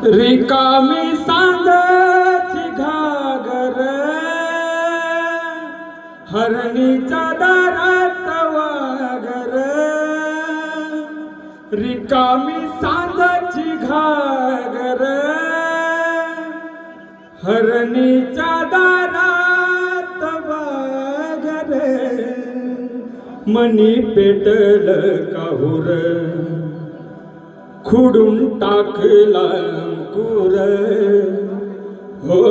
रिकामी सांगाची घागर हरणीच्या दारात वागर रिकामी सांगाची घागर हरणीच्या दारात वागर मनी पेटल काहुर खुडून टाकला अंकुर हो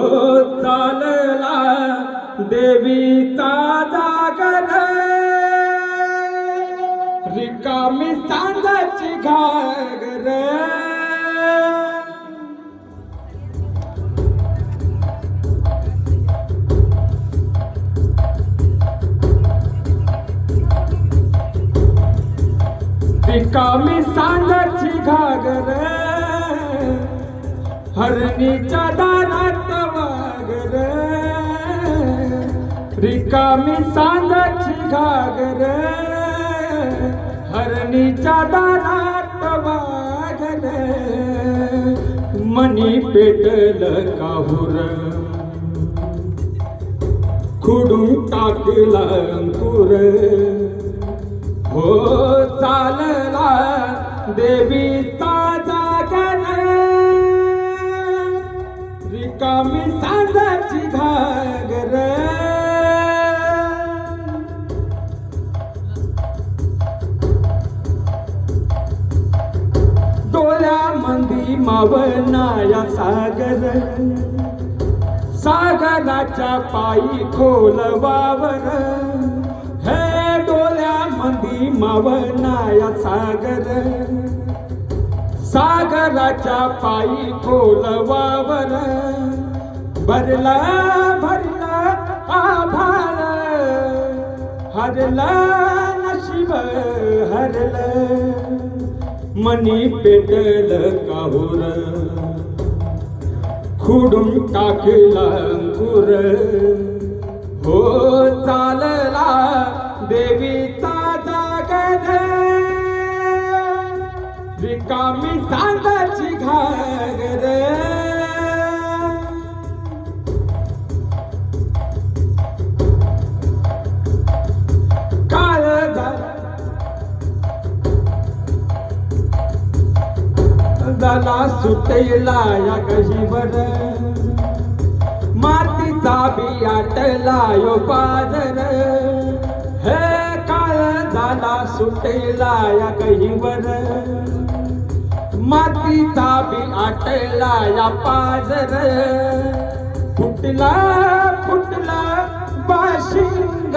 चालला देवीचा जागर रिकामी सांगाची घागर रिकामी सांगाची घागर हरणीच्या दारात वागर रिकामी सांगाची घागर हरणीच्या दारात वागर मनी पेटल काहुर खुडून टाकला अंकुर हो चालला देवीचा जागर रिकामी सांगाची घागर डोळ्यामंदी मावनाया सागर सागराच्या पायी खोल वावर हे डोळ्यामंदी मावनाया सागर सागराच्या पायी खोल वावर भरला भरला आभाळ हरला नशीब हरलं मनी पेटल काहुर खुडून टाकला अंकुर हो चालला देवीचा जागर रिकामी सांगाची घागर काळजाला सुटला या गहीवर मातीचा बियाटला यो पाजर हे काळजाला सुटला या गहीवर मातीचा बियाटला या पाजर फुटला फुटला बाशिंग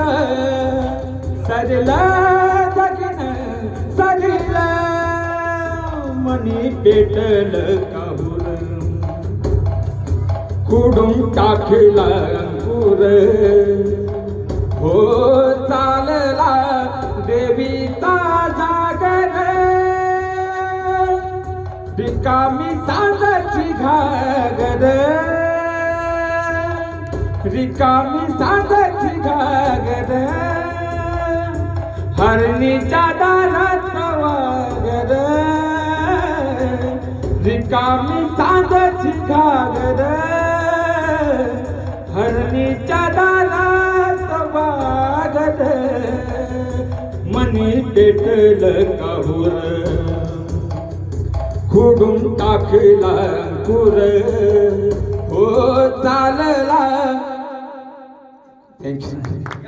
सरला जगन सरला मनी पेटल काहुर खुडून टाकला अंकुर हो चालला देवीचा जागर रिकामी सांगाची घागर रिकामी सांगाची घागर हरणीच्या दारात वागर रिकामी सांगाची घागर हरणीच्या दारात वागर मनी पेटल काहुर खुडून टाकला अंकुर हो चालला. थँक्यू.